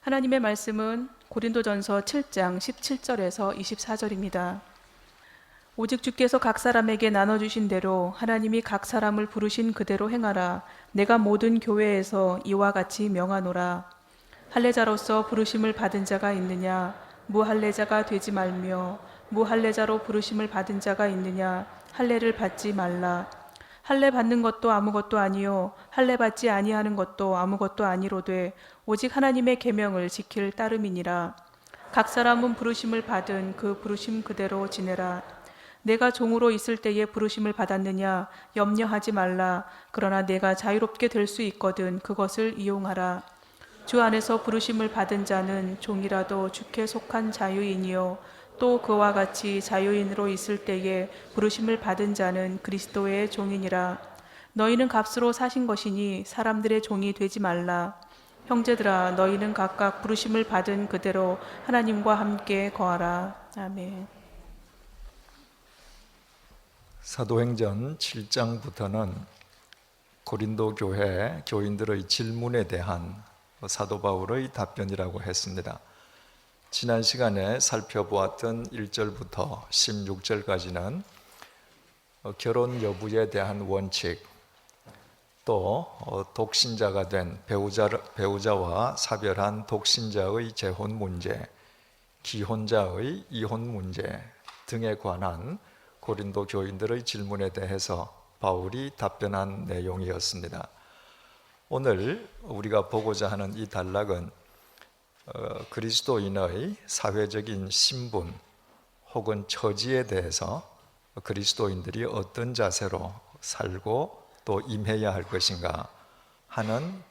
하나님의 말씀은 고린도전서 7장 17절에서 24절입니다. 오직 주께서 각 사람에게 나눠주신 대로 하나님이 각 사람을 부르신 그대로 행하라. 내가 모든 교회에서 이와 같이 명하노라. 할례자로서 부르심을 받은 자가 있느냐? 무할례자가 되지 말며 무할례자로 부르심을 받은 자가 있느냐? 할례를 받지 말라. 할례 받는 것도 아무것도 아니요 할례 받지 아니하는 것도 아무것도 아니로되 오직 하나님의 계명을 지킬 따름이니라. 각 사람은 부르심을 받은 그 부르심 그대로 지내라. 내가 종으로 있을 때에 부르심을 받았느냐? 염려하지 말라. 그러나 내가 자유롭게 될 수 있거든 그것을 이용하라. 주 안에서 부르심을 받은 자는 종이라도 주께 속한 자유인이요 또 그와 같이 자유인으로 있을 때에 부르심을 받은 자는 그리스도의 종이니라. 너희는 값으로 사신 것이니 사람들의 종이 되지 말라. 형제들아, 너희는 각각 부르심을 받은 그대로 하나님과 함께 거하라. 아멘. 사도행전 7장부터는 고린도 교회 교인들의 질문에 대한 사도 바울의 답변이라고 했습니다. 지난 시간에 살펴보았던 1절부터 16절까지는 결혼 여부에 대한 원칙, 또 독신자가 된 배우자와 사별한 독신자의 재혼 문제, 기혼자의 이혼 문제 등에 관한 고린도 교인들의 질문에 대해서 바울이 답변한 내용이었습니다. 오늘 우리가 보고자 하는 이 단락은 그리스도인의 사회적인 신분 혹은 처지에 대해서 그리스도인들이 어떤 자세로 살고 또 임해야 할 것인가 하는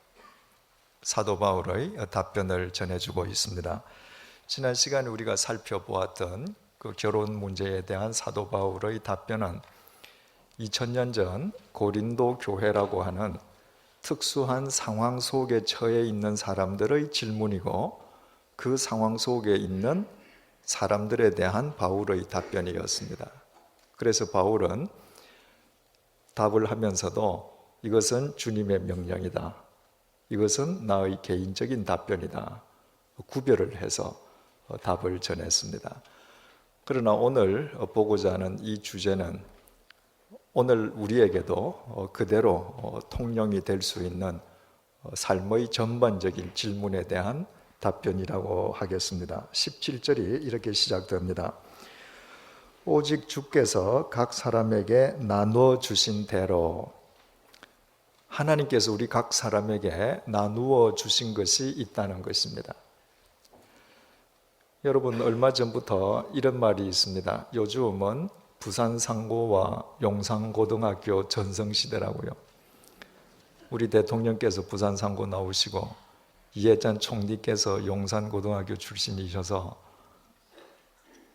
사도 바울의 답변을 전해주고 있습니다. 지난 시간에 우리가 살펴보았던 그 결혼 문제에 대한 사도 바울의 답변은 2000년 전 고린도 교회라고 하는 특수한 상황 속에 처해 있는 사람들의 질문이고 그 상황 속에 있는 사람들에 대한 바울의 답변이었습니다. 그래서 바울은 답을 하면서도 이것은 주님의 명령이다. 이것은 나의 개인적인 답변이다. 구별을 해서 답을 전했습니다. 그러나 오늘 보고자 하는 이 주제는 오늘 우리에게도 그대로 통용이 될 수 있는 삶의 전반적인 질문에 대한 답변이라고 하겠습니다. 17절이 이렇게 시작됩니다. 오직 주께서 각 사람에게 나누어 주신 대로, 하나님께서 우리 각 사람에게 나누어 주신 것이 있다는 것입니다. 여러분, 얼마 전부터 이런 말이 있습니다. 요즘은 부산상고와 용산고등학교 전성시대라고요. 우리 대통령께서 부산상고 나오시고 이해찬 총리께서 용산고등학교 출신이셔서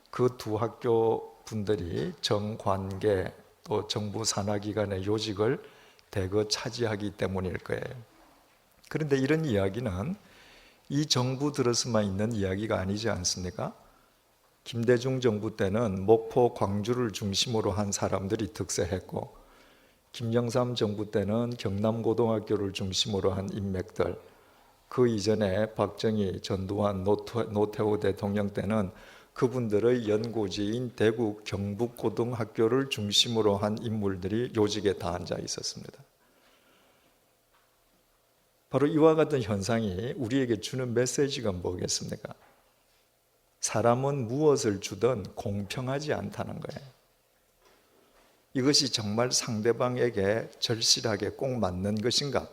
그 두 학교 분들이 정관계 또 정부 산하기관의 요직을 대거 차지하기 때문일 거예요. 그런데 이런 이야기는 이 정부 들어서만 있는 이야기가 아니지 않습니까? 김대중 정부 때는 목포, 광주를 중심으로 한 사람들이 득세했고 김영삼 정부 때는 경남고등학교를 중심으로 한 인맥들, 그 이전에 박정희, 전두환, 노태우 대통령 때는 그분들의 연고지인 대구 경북고등학교를 중심으로 한 인물들이 요직에 다 앉아 있었습니다. 바로 이와 같은 현상이 우리에게 주는 메시지가 뭐겠습니까? 사람은 무엇을 주든 공평하지 않다는 거예요. 이것이 정말 상대방에게 절실하게 꼭 맞는 것인가?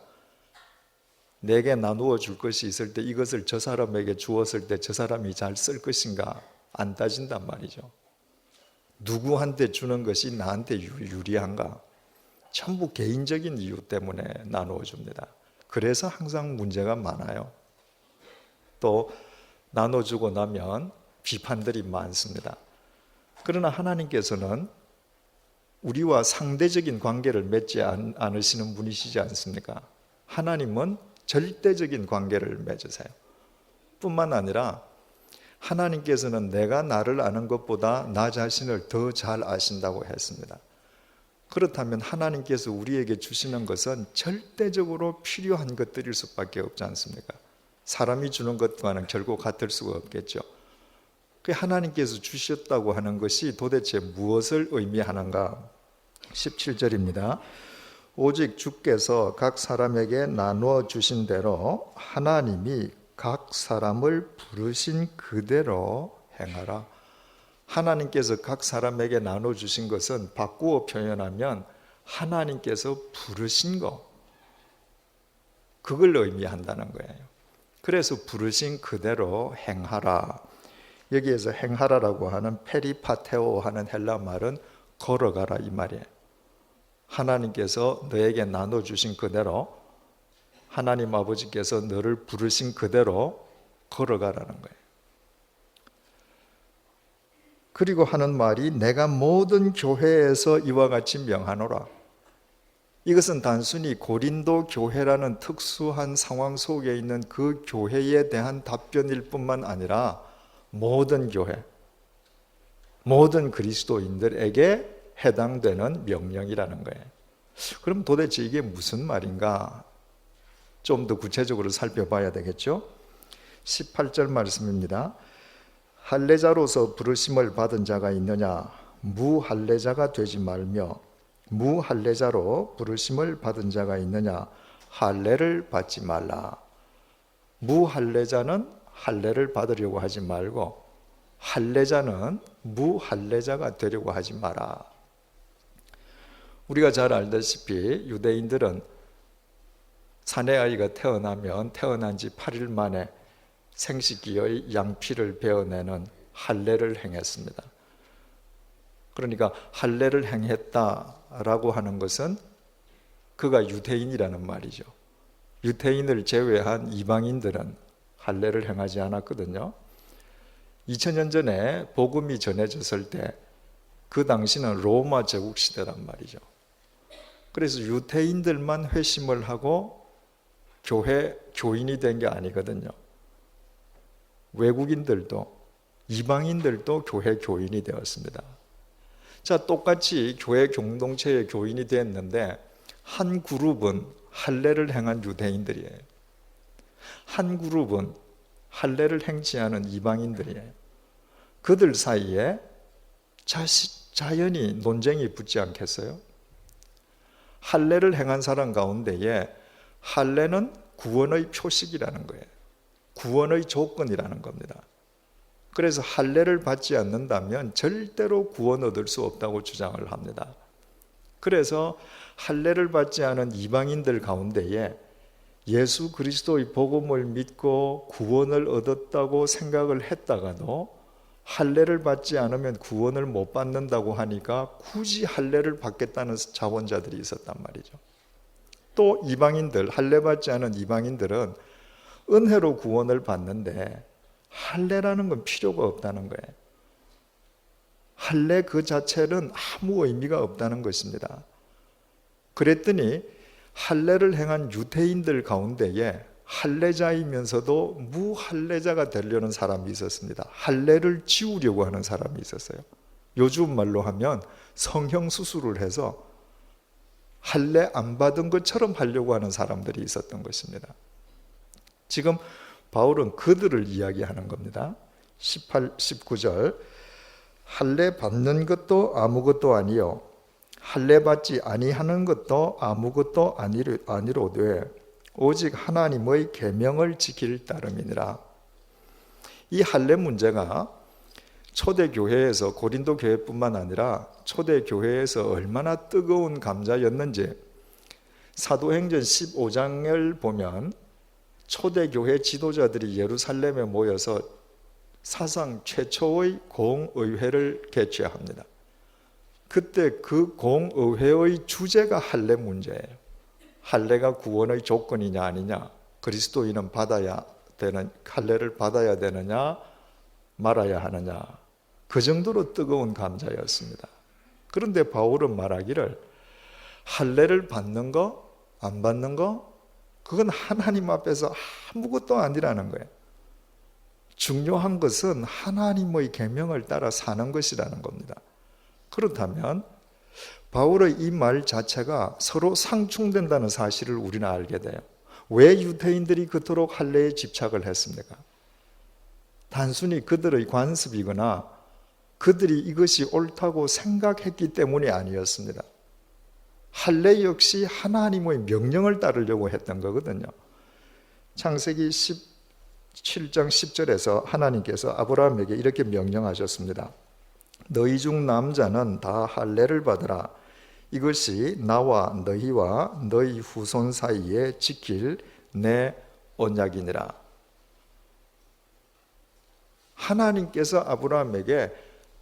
내게 나누어 줄 것이 있을 때 이것을 저 사람에게 주었을 때 저 사람이 잘 쓸 것인가 안 따진단 말이죠. 누구한테 주는 것이 나한테 유리한가? 전부 개인적인 이유 때문에 나누어 줍니다. 그래서 항상 문제가 많아요. 또 나눠주고 나면 비판들이 많습니다. 그러나 하나님께서는 우리와 상대적인 관계를 맺지 않으시는 분이시지 않습니까? 하나님은 절대적인 관계를 맺으세요. 뿐만 아니라 하나님께서는 내가 나를 아는 것보다 나 자신을 더 잘 아신다고 했습니다. 그렇다면 하나님께서 우리에게 주시는 것은 절대적으로 필요한 것들일 수밖에 없지 않습니까? 사람이 주는 것과는 결코 같을 수가 없겠죠. 그 하나님께서 주셨다고 하는 것이 도대체 무엇을 의미하는가? 17절입니다. 오직 주께서 각 사람에게 나누어 주신 대로 하나님이 각 사람을 부르신 그대로 행하라. 하나님께서 각 사람에게 나눠 주신 것은 바꾸어 표현하면 하나님께서 부르신 거, 그걸 의미한다는 거예요. 그래서 부르신 그대로 행하라. 여기에서 행하라라고 하는 페리파테오 하는 헬라 말은 걸어가라 이 말이에요. 하나님께서 너에게 나눠주신 그대로, 하나님 아버지께서 너를 부르신 그대로 걸어가라는 거예요. 그리고 하는 말이 내가 모든 교회에서 이와 같이 명하노라. 이것은 단순히 고린도 교회라는 특수한 상황 속에 있는 그 교회에 대한 답변일 뿐만 아니라 모든 교회, 모든 그리스도인들에게 해당되는 명령이라는 거예요. 그럼 도대체 이게 무슨 말인가? 좀 더 구체적으로 살펴봐야 되겠죠? 18절 말씀입니다. 할례자로서 부르심을 받은 자가 있느냐? 무할례자가 되지 말며 무할례자로 부르심을 받은 자가 있느냐? 할례를 받지 말라. 무할례자는 할례를 받으려고 하지 말고 할례자는 무할례자가 되려고 하지 마라. 우리가 잘 알다시피 유대인들은 사내 아이가 태어나면 태어난 지 8일 만에 생식기의 양피를 베어내는 할례를 행했습니다. 그러니까 할례를 행했다라고 하는 것은 그가 유대인이라는 말이죠. 유대인을 제외한 이방인들은 할례를 행하지 않았거든요. 2000년 전에 복음이 전해졌을 때 그 당시는 로마 제국 시대란 말이죠. 그래서 유대인들만 회심을 하고 교회 교인이 된 게 아니거든요. 외국인들도 이방인들도 교회 교인이 되었습니다. 자, 똑같이 교회 공동체의 교인이 됐는데 한 그룹은 할례를 행한 유대인들이에요. 한 그룹은 할례를 행치 않은 이방인들이에요. 그들 사이에 자연히 논쟁이 붙지 않겠어요? 할례를 행한 사람 가운데에 할례는 구원의 표식이라는 거예요. 구원의 조건이라는 겁니다. 그래서 할례를 받지 않는다면 절대로 구원 얻을 수 없다고 주장을 합니다. 그래서 할례를 받지 않은 이방인들 가운데에 예수 그리스도의 복음을 믿고 구원을 얻었다고 생각을 했다가도 할례를 받지 않으면 구원을 못 받는다고 하니까 굳이 할례를 받겠다는 자원자들이 있었단 말이죠. 또 이방인들, 할례 받지 않은 이방인들은 은혜로 구원을 받는데 할례라는 건 필요가 없다는 거예요. 할례 그 자체는 아무 의미가 없다는 것입니다. 그랬더니 할례를 행한 유대인들 가운데에 할례자이면서도 무할례자가 되려는 사람이 있었습니다. 할례를 지우려고 하는 사람이 있었어요. 요즘 말로 하면 성형수술을 해서 할례 안 받은 것처럼 하려고 하는 사람들이 있었던 것입니다. 지금 바울은 그들을 이야기하는 겁니다. 18, 19절 할례 받는 것도 아무것도 아니요 할례 받지 아니하는 것도 아무것도 아니로되 오직 하나님의 계명을 지킬 따름이니라. 이 할례 문제가 초대교회에서 고린도 교회뿐만 아니라 초대교회에서 얼마나 뜨거운 감자였는지 사도행전 15장을 보면 초대교회 지도자들이 예루살렘에 모여서 사상 최초의 공의회를 개최합니다. 그때 그 공의회의 주제가 할례 문제예요. 할례가 구원의 조건이냐 아니냐, 그리스도인은 받아야 되는 할례를 받아야 되느냐 말아야 하느냐, 그 정도로 뜨거운 감자였습니다. 그런데 바울은 말하기를 할례를 받는 거 안 받는 거 그건 하나님 앞에서 아무것도 아니라는 거예요. 중요한 것은 하나님의 계명을 따라 사는 것이라는 겁니다. 그렇다면 바울의 이 말 자체가 서로 상충된다는 사실을 우리는 알게 돼요. 왜 유대인들이 그토록 할례에 집착을 했습니까? 단순히 그들의 관습이거나 그들이 이것이 옳다고 생각했기 때문이 아니었습니다. 할례 역시 하나님의 명령을 따르려고 했던 거거든요. 창세기 17장 10절에서 하나님께서 아브라함에게 이렇게 명령하셨습니다. 너희 중 남자는 다 할례를 받으라. 이것이 나와 너희와 너희 후손 사이에 지킬 내 언약이니라. 하나님께서 아브라함에게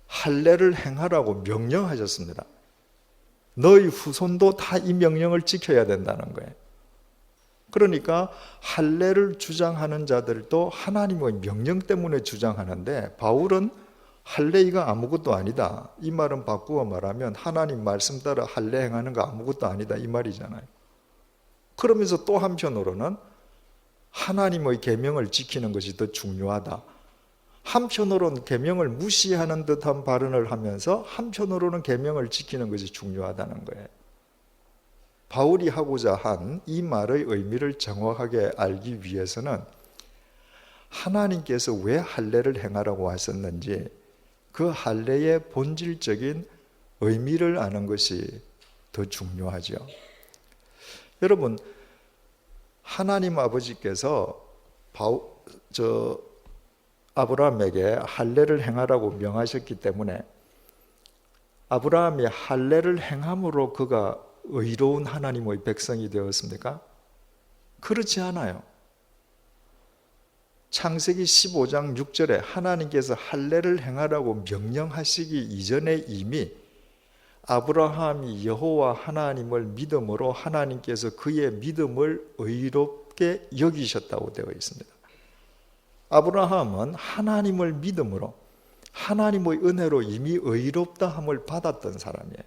할례를 행하라고 명령하셨습니다. 너희 후손도 다 이 명령을 지켜야 된다는 거예요. 그러니까 할례를 주장하는 자들도 하나님의 명령 때문에 주장하는데, 바울은 할례가 아무것도 아니다, 이 말은 바꾸어 말하면 하나님 말씀 따라 할례 행하는 거 아무것도 아니다, 이 말이잖아요. 그러면서 또 한편으로는 하나님의 계명을 지키는 것이 더 중요하다, 한편으로는 계명을 무시하는 듯한 발언을 하면서 한편으로는 계명을 지키는 것이 중요하다는 거예요. 바울이 하고자 한 이 말의 의미를 정확하게 알기 위해서는 하나님께서 왜 할례를 행하라고 하셨는지 그 할례의 본질적인 의미를 아는 것이 더 중요하죠. 여러분, 하나님 아버지께서 아브라함에게 할례를 행하라고 명하셨기 때문에 아브라함이 할례를 행함으로 그가 의로운 하나님의 백성이 되었습니까? 그렇지 않아요. 창세기 15장 6절에 하나님께서 할례를 행하라고 명령하시기 이전에 이미 아브라함이 여호와 하나님을 믿음으로 하나님께서 그의 믿음을 의롭게 여기셨다고 되어 있습니다. 아브라함은 하나님을 믿음으로 하나님의 은혜로 이미 의롭다함을 받았던 사람이에요.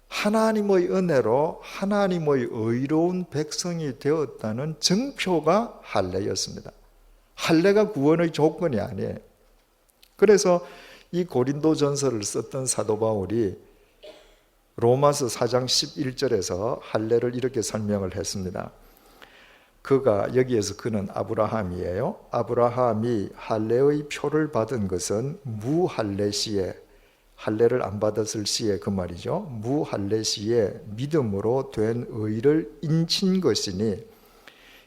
하나님의 은혜로 하나님의 의로운 백성이 되었다는 증표가 할례였습니다. 할례가 구원의 조건이 아니에요. 그래서 이 고린도전서를 썼던 사도 바울이 로마서 4장 11절에서 할례를 이렇게 설명을 했습니다. 그는 아브라함이에요. 아브라함이 할례의 표를 받은 것은 무할례 시에, 할례를 안 받았을 시에 그 말이죠. 무할례 시에 믿음으로 된 의를 인친 것이니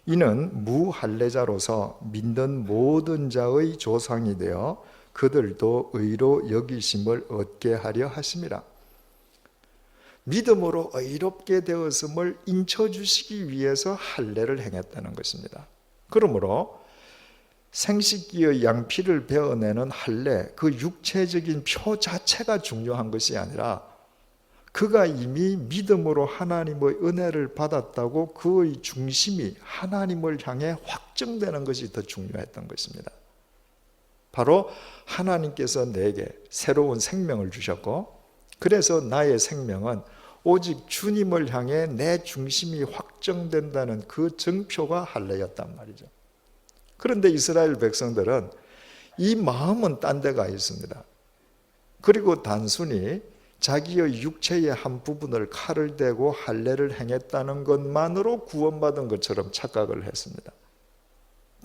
이는 무할례자로서 믿는 모든 자의 조상이 되어 그들도 의로 여기심을 얻게 하려 하심이라. 믿음으로 의롭게 되었음을 인쳐주시기 위해서 할례를 행했다는 것입니다. 그러므로 생식기의 양피를 베어내는 할례, 그 육체적인 표 자체가 중요한 것이 아니라 그가 이미 믿음으로 하나님의 은혜를 받았다고 그의 중심이 하나님을 향해 확정되는 것이 더 중요했던 것입니다. 바로 하나님께서 내게 새로운 생명을 주셨고, 그래서 나의 생명은 오직 주님을 향해 내 중심이 확정된다는 그 증표가 할례였단 말이죠. 그런데 이스라엘 백성들은 이 마음은 딴 데가 있습니다. 그리고 단순히 자기의 육체의 한 부분을 칼을 대고 할례를 행했다는 것만으로 구원받은 것처럼 착각을 했습니다.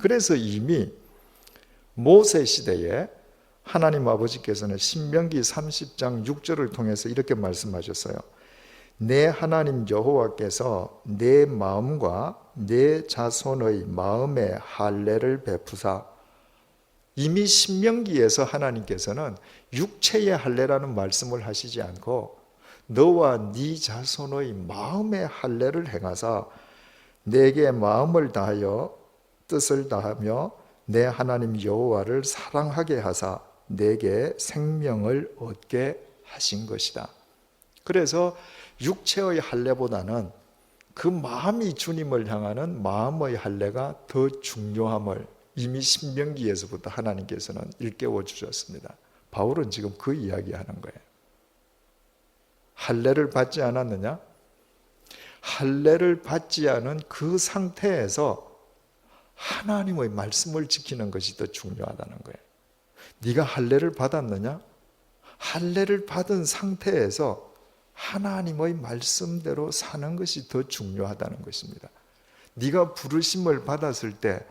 그래서 이미 모세 시대에 하나님 아버지께서는 신명기 30장 6절을 통해서 이렇게 말씀하셨어요. 내 하나님 여호와께서 내 마음과 내 자손의 마음에 할례를 베푸사. 이미 신명기에서 하나님께서는 육체의 할례라는 말씀을 하시지 않고 너와 네 자손의 마음의 할례를 행하사 내게 마음을 다하여 뜻을 다하며 내 하나님 여호와를 사랑하게 하사 내게 생명을 얻게 하신 것이다. 그래서 육체의 할례보다는 그 마음이 주님을 향하는 마음의 할례가 더 중요함을 이미 신명기에서부터 하나님께서는 일깨워 주셨습니다. 바울은 지금 그 이야기하는 거예요. 할례를 받지 않았느냐? 할례를 받지 않은 그 상태에서 하나님의 말씀을 지키는 것이 더 중요하다는 거예요. 네가 할례를 받았느냐? 할례를 받은 상태에서 하나님의 말씀대로 사는 것이 더 중요하다는 것입니다. 네가 부르심을 받았을 때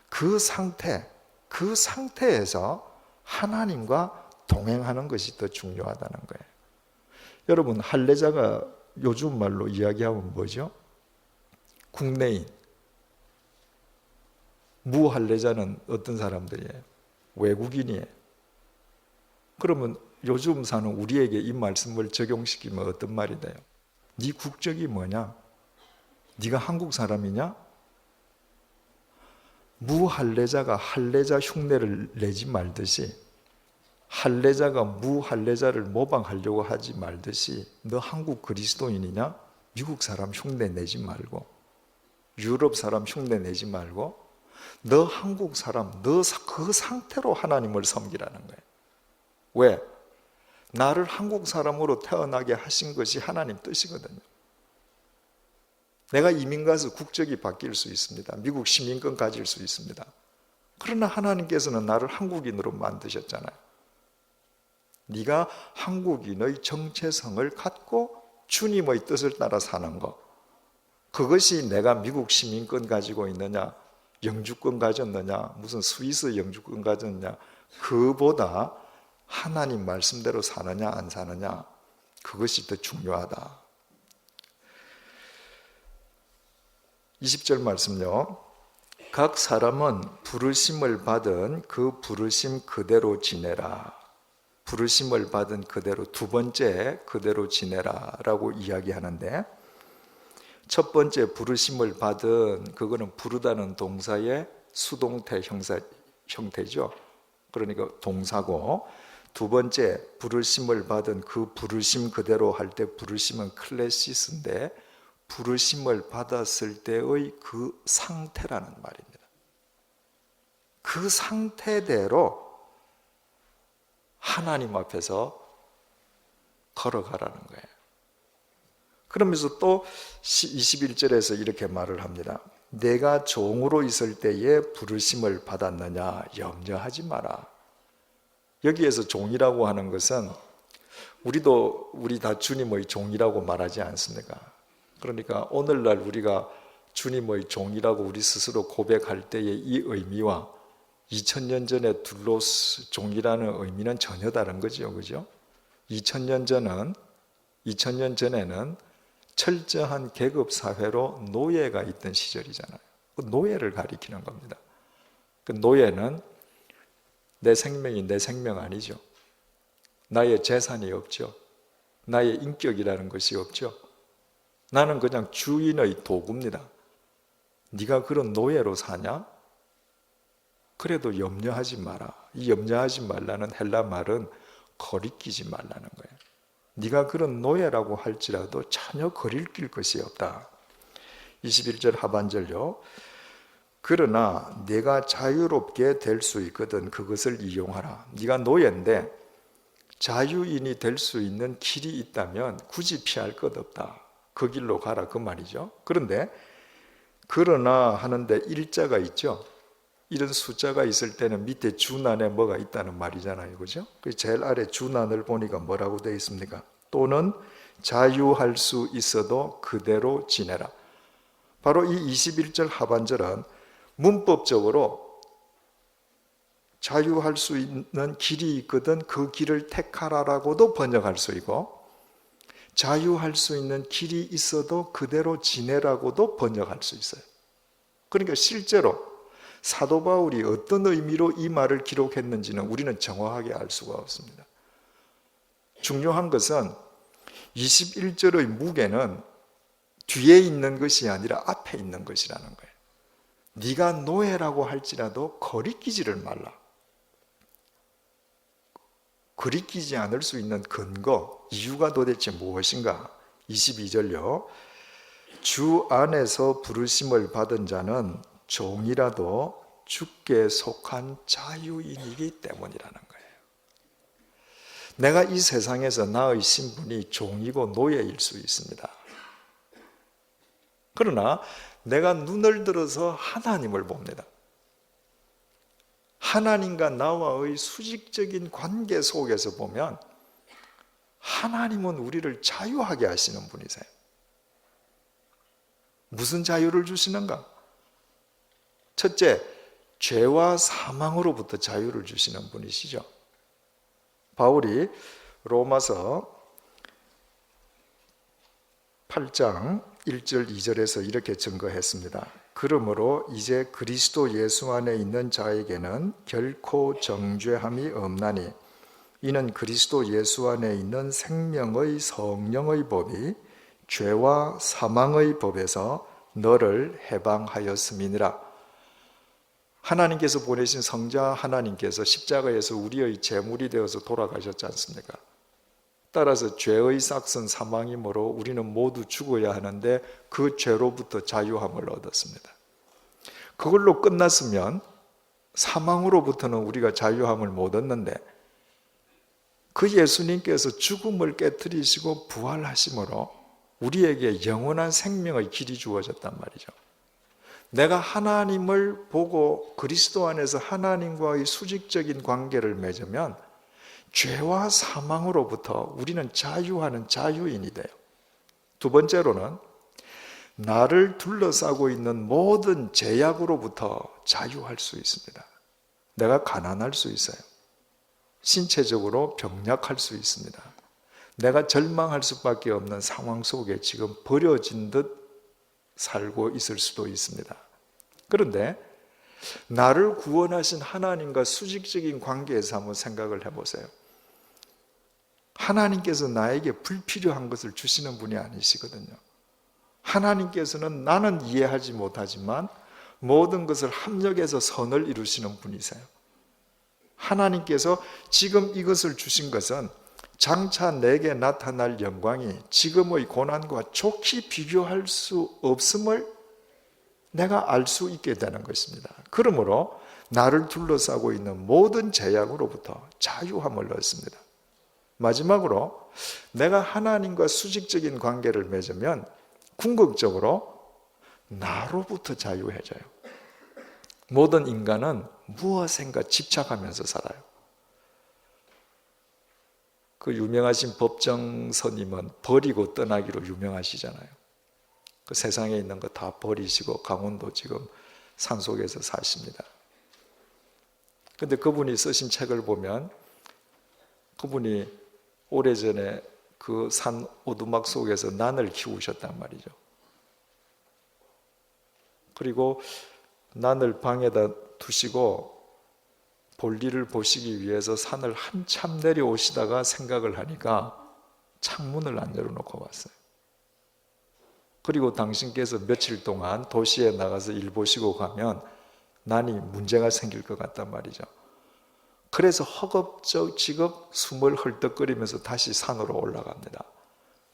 그 상태에서 하나님과 동행하는 것이 더 중요하다는 거예요. 여러분, 할례자가 요즘 말로 이야기하면 뭐죠? 국내인. 무할례자는 어떤 사람들이에요? 외국인이에요. 그러면 요즘 사는 우리에게 이 말씀을 적용시키면 어떤 말이 돼요? 네 국적이 뭐냐? 네가 한국 사람이냐? 무할례자가 할례자 흉내를 내지 말듯이, 할례자가 무할례자를 모방하려고 하지 말듯이, 너 한국 그리스도인이냐? 미국 사람 흉내 내지 말고, 유럽 사람 흉내 내지 말고, 너 한국 사람, 너 그 상태로 하나님을 섬기라는 거예요. 왜? 나를 한국 사람으로 태어나게 하신 것이 하나님 뜻이거든요. 내가 이민 가서 국적이 바뀔 수 있습니다. 미국 시민권 가질 수 있습니다. 그러나 하나님께서는 나를 한국인으로 만드셨잖아요. 네가 한국인의 정체성을 갖고 주님의 뜻을 따라 사는 것, 그것이 내가 미국 시민권 가지고 있느냐, 영주권 가졌느냐, 무슨 스위스 영주권 가졌느냐, 그보다 하나님 말씀대로 사느냐 안 사느냐, 그것이 더 중요하다. 20절 말씀요. 각 사람은 부르심을 받은 그 부르심 그대로 지내라. 부르심을 받은 그대로, 두 번째 그대로 지내라 라고 이야기하는데, 첫 번째 부르심을 받은, 그거는 부르다는 동사의 수동태 형태죠. 그러니까 동사고, 두 번째 부르심을 받은 그 부르심 그대로 할 때 부르심은 클레시스인데, 부르심을 받았을 때의 그 상태라는 말입니다. 그 상태대로 하나님 앞에서 걸어가라는 거예요. 그러면서 또 21절에서 이렇게 말을 합니다. 내가 종으로 있을 때에 부르심을 받았느냐 염려하지 마라. 여기에서 종이라고 하는 것은 우리 다 주님의 종이라고 말하지 않습니까? 그러니까 오늘날 우리가 주님의 종이라고 우리 스스로 고백할 때의 이 의미와 2000년 전에 둘로스 종이라는 의미는 전혀 다른 거죠. 그죠? 2000년 전에는 철저한 계급 사회로 노예가 있던 시절이잖아요. 그 노예를 가리키는 겁니다. 그 노예는 내 생명이 내 생명 아니죠. 나의 재산이 없죠. 나의 인격이라는 것이 없죠. 나는 그냥 주인의 도구입니다. 네가 그런 노예로 사냐? 그래도 염려하지 마라. 이 염려하지 말라는 헬라 말은 거리끼지 말라는 거예요. 네가 그런 노예라고 할지라도 전혀 거리낄 것이 없다. 21절 하반절요. 그러나 내가 자유롭게 될 수 있거든 그것을 이용하라. 네가 노예인데 자유인이 될 수 있는 길이 있다면 굳이 피할 것 없다. 그 길로 가라 그 말이죠. 그런데 그러나 하는데 일자가 있죠. 이런 숫자가 있을 때는 밑에 준안에 뭐가 있다는 말이잖아요. 그죠? 제일 아래 준안을 보니까 뭐라고 되어 있습니까? 또는 자유할 수 있어도 그대로 지내라. 바로 이 21절 하반절은 문법적으로 자유할 수 있는 길이 있거든 그 길을 택하라라고도 번역할 수 있고, 자유할 수 있는 길이 있어도 그대로 지내라고도 번역할 수 있어요. 그러니까 실제로 사도 바울이 어떤 의미로 이 말을 기록했는지는 우리는 정확하게 알 수가 없습니다. 중요한 것은 21절의 무게는 뒤에 있는 것이 아니라 앞에 있는 것이라는 거예요. 네가 노예라고 할지라도 거리끼지를 말라. 거리끼지 않을 수 있는 근거, 이유가 도대체 무엇인가? 22절요. 주 안에서 부르심을 받은 자는 종이라도 주께 속한 자유인이기 때문이라는 거예요. 내가 이 세상에서 나의 신분이 종이고 노예일 수 있습니다. 그러나 내가 눈을 들어서 하나님을 봅니다. 하나님과 나와의 수직적인 관계 속에서 보면 하나님은 우리를 자유하게 하시는 분이세요. 무슨 자유를 주시는가? 첫째, 죄와 사망으로부터 자유를 주시는 분이시죠. 바울이 로마서 8장 1절 2절에서 이렇게 증거했습니다. 그러므로 이제 그리스도 예수 안에 있는 자에게는 결코 정죄함이 없나니 이는 그리스도 예수 안에 있는 생명의 성령의 법이 죄와 사망의 법에서 너를 해방하였음이니라. 하나님께서 보내신 성자 하나님께서 십자가에서 우리의 제물이 되어서 돌아가셨지 않습니까? 따라서 죄의 삭은 사망이므로 우리는 모두 죽어야 하는데 그 죄로부터 자유함을 얻었습니다. 그걸로 끝났으면 사망으로부터는 우리가 자유함을 못 얻는데 그 예수님께서 죽음을 깨뜨리시고 부활하심으로 우리에게 영원한 생명의 길이 주어졌단 말이죠. 내가 하나님을 보고 그리스도 안에서 하나님과의 수직적인 관계를 맺으면 죄와 사망으로부터 우리는 자유하는 자유인이 돼요. 두 번째로는 나를 둘러싸고 있는 모든 제약으로부터 자유할 수 있습니다. 내가 가난할 수 있어요. 신체적으로 병약할 수 있습니다. 내가 절망할 수밖에 없는 상황 속에 지금 버려진 듯 살고 있을 수도 있습니다. 그런데 나를 구원하신 하나님과 수직적인 관계에서 한번 생각을 해보세요. 하나님께서 나에게 불필요한 것을 주시는 분이 아니시거든요. 하나님께서는 나는 이해하지 못하지만 모든 것을 합력해서 선을 이루시는 분이세요. 하나님께서 지금 이것을 주신 것은 장차 내게 나타날 영광이 지금의 고난과 좋게 비교할 수 없음을 내가 알 수 있게 되는 것입니다. 그러므로 나를 둘러싸고 있는 모든 제약으로부터 자유함을 얻습니다. 마지막으로 내가 하나님과 수직적인 관계를 맺으면 궁극적으로 나로부터 자유해져요. 모든 인간은 무엇인가 집착하면서 살아요. 그 유명하신 법정 스님은 버리고 떠나기로 유명하시잖아요. 그 세상에 있는 거 다 버리시고 강원도 지금 산속에서 사십니다. 근데 그분이 쓰신 책을 보면 그분이 오래전에 그 산 오두막 속에서 난을 키우셨단 말이죠. 그리고 난을 방에다 두시고 볼일을 보시기 위해서 산을 한참 내려오시다가 생각을 하니까 창문을 안 열어놓고 왔어요. 그리고 당신께서 며칠 동안 도시에 나가서 일 보시고 가면 난이 문제가 생길 것 같단 말이죠. 그래서 허겁지겁 숨을 헐떡거리면서 다시 산으로 올라갑니다.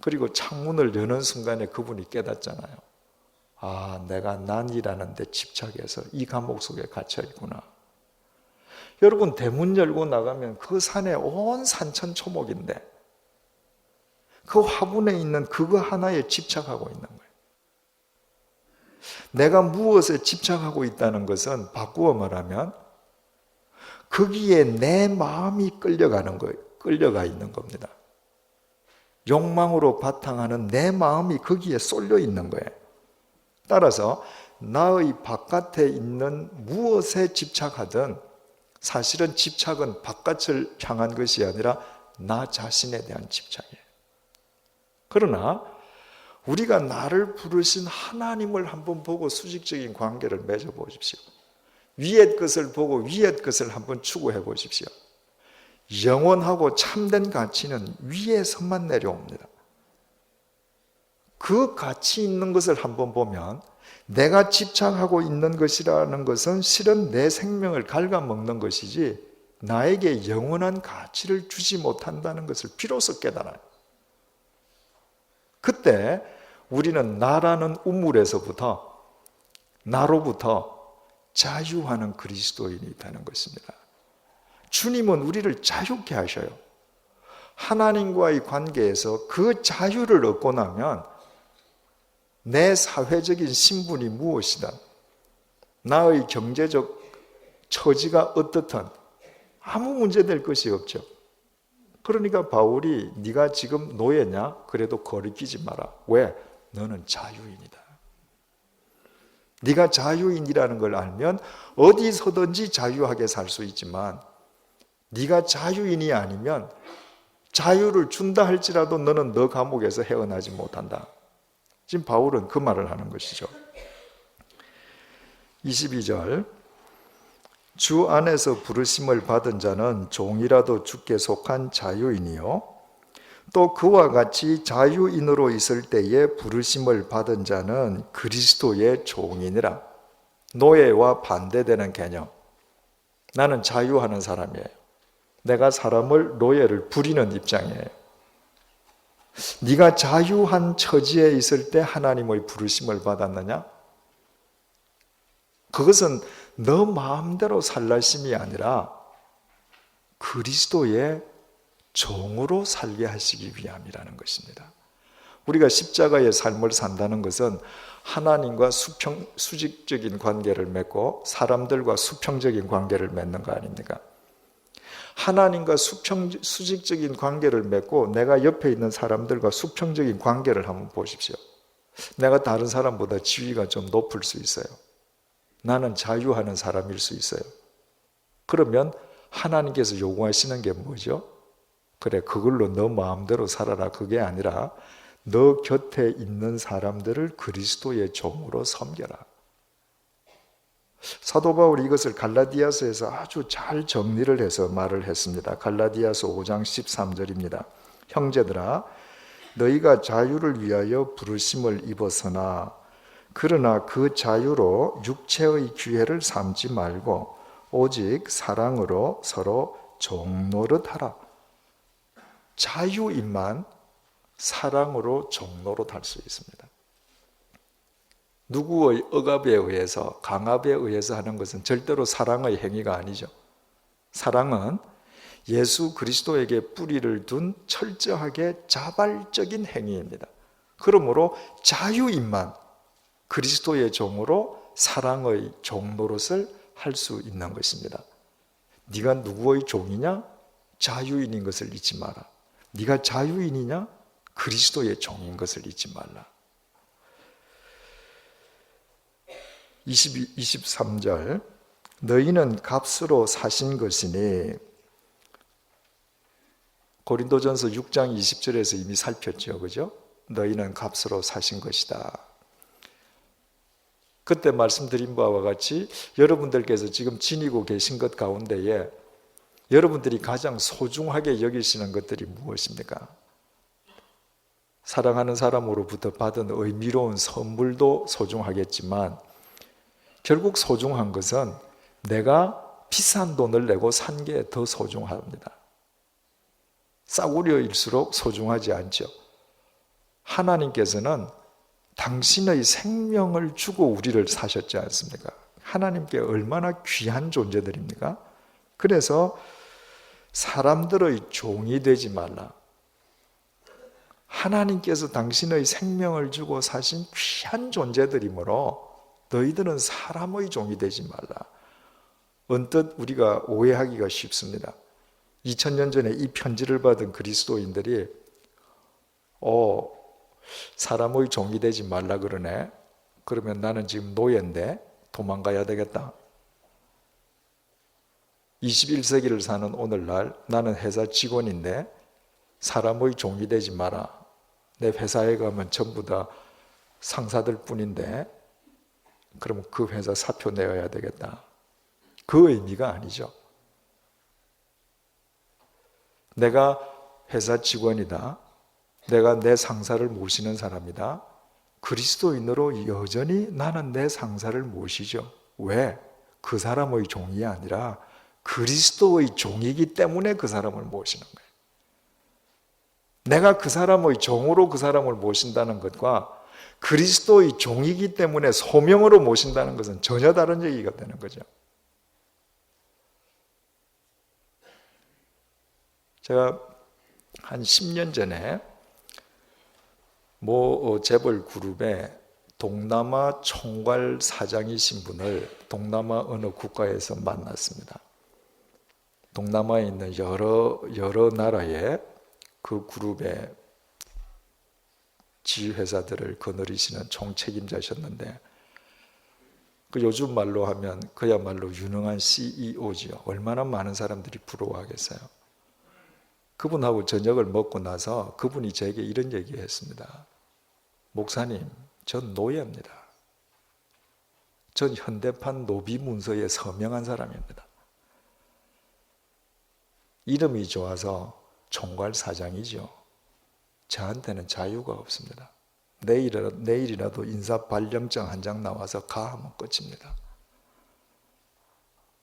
그리고 창문을 여는 순간에 그분이 깨닫잖아요. 아, 내가 난이라는 데 집착해서 이 감옥 속에 갇혀 있구나. 여러분, 대문 열고 나가면 그 산에 온 산천초목인데 그 화분에 있는 그거 하나에 집착하고 있는 거예요. 내가 무엇에 집착하고 있다는 것은 바꾸어 말하면 거기에 내 마음이 끌려가는 거예요. 끌려가 있는 겁니다. 욕망으로 바탕하는 내 마음이 거기에 쏠려 있는 거예요. 따라서 나의 바깥에 있는 무엇에 집착하든 사실은 집착은 바깥을 향한 것이 아니라 나 자신에 대한 집착이에요. 그러나 우리가 나를 부르신 하나님을 한번 보고 수직적인 관계를 맺어 보십시오. 위의 것을 보고 위의 것을 한번 추구해 보십시오. 영원하고 참된 가치는 위에서만 내려옵니다. 그 가치 있는 것을 한번 보면 내가 집착하고 있는 것이라는 것은 실은 내 생명을 갉아먹는 것이지 나에게 영원한 가치를 주지 못한다는 것을 비로소 깨달아요. 그때 우리는 나라는 우물에서부터 나로부터 자유하는 그리스도인이 되는 것입니다. 주님은 우리를 자유케 하셔요. 하나님과의 관계에서 그 자유를 얻고 나면 내 사회적인 신분이 무엇이든 나의 경제적 처지가 어떻든 아무 문제될 것이 없죠. 그러니까 바울이 네가 지금 노예냐? 그래도 거리끼지 마라. 왜? 너는 자유인이다. 네가 자유인이라는 걸 알면 어디서든지 자유하게 살 수 있지만 네가 자유인이 아니면 자유를 준다 할지라도 너는 너 감옥에서 헤어나지 못한다. 지금 바울은 그 말을 하는 것이죠. 22절 주 안에서 부르심을 받은 자는 종이라도 주께 속한 자유인이요 또 그와 같이 자유인으로 있을 때에 부르심을 받은 자는 그리스도의 종이니라. 노예와 반대되는 개념. 나는 자유하는 사람이에요. 내가 사람을 노예를 부리는 입장이에요. 네가 자유한 처지에 있을 때 하나님의 부르심을 받았느냐? 그것은 너 마음대로 살라심이 아니라 그리스도의 종으로 살게 하시기 위함이라는 것입니다. 우리가 십자가의 삶을 산다는 것은 하나님과 수직적인 관계를 맺고 사람들과 수평적인 관계를 맺는 거 아닙니까? 하나님과 수직적인 관계를 맺고 내가 옆에 있는 사람들과 수평적인 관계를 한번 보십시오. 내가 다른 사람보다 지위가 좀 높을 수 있어요. 나는 자유하는 사람일 수 있어요. 그러면 하나님께서 요구하시는 게 뭐죠? 그래, 그걸로 너 마음대로 살아라. 그게 아니라 너 곁에 있는 사람들을 그리스도의 종으로 섬겨라. 사도 바울이 이것을 갈라디아서에서 아주 잘 정리를 해서 말을 했습니다. 갈라디아서 5장 13절입니다. 형제들아, 너희가 자유를 위하여 부르심을 입었으나 그러나 그 자유로 육체의 기회를 삼지 말고 오직 사랑으로 서로 종노릇하라. 자유인만 사랑으로 종노릇할 수 있습니다. 누구의 억압에 의해서 강압에 의해서 하는 것은 절대로 사랑의 행위가 아니죠. 사랑은 예수 그리스도에게 뿌리를 둔 철저하게 자발적인 행위입니다. 그러므로 자유인만 그리스도의 종으로 사랑의 종노릇을 할 수 있는 것입니다. 네가 누구의 종이냐? 자유인인 것을 잊지 마라. 네가 자유인이냐? 그리스도의 종인 것을 잊지 말라. 23절 너희는 값으로 사신 것이니 고린도전서 6장 20절에서 이미 살폈죠. 그죠? 너희는 값으로 사신 것이다. 그때 말씀드린 바와 같이 여러분들께서 지금 지니고 계신 것 가운데에 여러분들이 가장 소중하게 여기시는 것들이 무엇입니까? 사랑하는 사람으로부터 받은 의미로운 선물도 소중하겠지만 결국 소중한 것은 내가 비싼 돈을 내고 산 게 더 소중합니다. 싸구려일수록 소중하지 않죠. 하나님께서는 당신의 생명을 주고 우리를 사셨지 않습니까? 하나님께 얼마나 귀한 존재들입니까? 그래서 사람들의 종이 되지 말라. 하나님께서 당신의 생명을 주고 사신 귀한 존재들이므로 너희들은 사람의 종이 되지 말라. 언뜻 우리가 오해하기가 쉽습니다. 2000년 전에 이 편지를 받은 그리스도인들이 사람의 종이 되지 말라 그러네. 그러면 나는 지금 노예인데 도망가야 되겠다. 21세기를 사는 오늘날 나는 회사 직원인데 사람의 종이 되지 마라. 내 회사에 가면 전부 다 상사들 뿐인데 그러면 그 회사 사표 내어야 되겠다. 그 의미가 아니죠. 내가 회사 직원이다. 내가 내 상사를 모시는 사람이다. 그리스도인으로 여전히 나는 내 상사를 모시죠. 왜? 그 사람의 종이 아니라 그리스도의 종이기 때문에 그 사람을 모시는 거예요. 내가 그 사람의 종으로 그 사람을 모신다는 것과 그리스도의 종이기 때문에 소명으로 모신다는 것은 전혀 다른 얘기가 되는 거죠. 제가 한 10년 전에 재벌 그룹에 동남아 총괄 사장이신 분을 동남아 어느 국가에서 만났습니다. 동남아에 있는 여러 나라의 그 그룹의 지휘회사들을 거느리시는 총책임자셨는데 그 요즘 말로 하면 그야말로 유능한 CEO지요. 얼마나 많은 사람들이 부러워하겠어요. 그분하고 저녁을 먹고 나서 그분이 제게 이런 얘기했습니다. 목사님, 전 노예입니다. 전 현대판 노비 문서에 서명한 사람입니다. 이름이 좋아서 총괄 사장이죠. 저한테는 자유가 없습니다. 내일이라도 인사 발령장 한 장 나와서 가하면 끝입니다.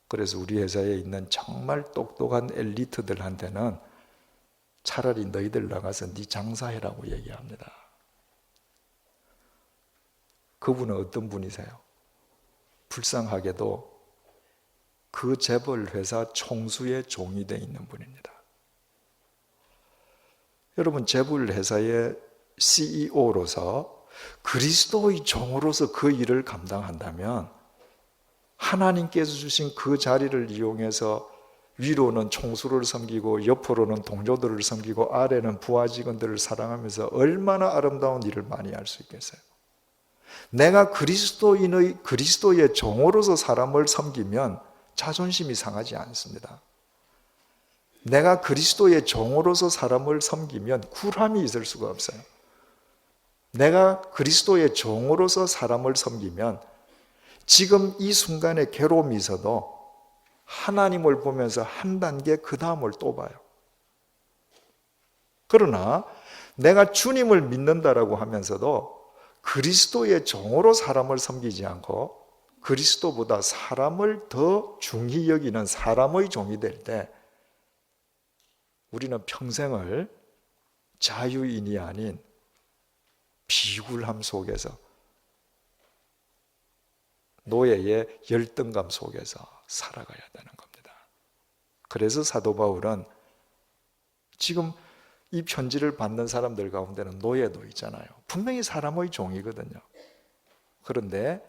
그래서 우리 회사에 있는 정말 똑똑한 엘리트들한테는 차라리 너희들 나가서 네 장사해라고 얘기합니다. 그분은 어떤 분이세요? 불쌍하게도 그 재벌 회사 총수의 종이 되어 있는 분입니다. 여러분, 재벌 회사의 CEO로서 그리스도의 종으로서 그 일을 감당한다면 하나님께서 주신 그 자리를 이용해서 위로는 총수를 섬기고 옆으로는 동료들을 섬기고 아래는 부하 직원들을 사랑하면서 얼마나 아름다운 일을 많이 할 수 있겠어요. 내가 그리스도의 종으로서 사람을 섬기면 자존심이 상하지 않습니다. 내가 그리스도의 종으로서 사람을 섬기면 굴함이 있을 수가 없어요. 내가 그리스도의 종으로서 사람을 섬기면 지금 이 순간에 괴로움이 있어도 하나님을 보면서 한 단계 그 다음을 또 봐요. 그러나 내가 주님을 믿는다라고 하면서도 그리스도의 종으로 사람을 섬기지 않고 그리스도보다 사람을 더 중히 여기는 사람의 종이 될 때 우리는 평생을 자유인이 아닌 비굴함 속에서 노예의 열등감 속에서 살아가야 되는 겁니다. 그래서 사도 바울은 지금 이 편지를 받는 사람들 가운데는 노예도 있잖아요. 분명히 사람의 종이거든요. 그런데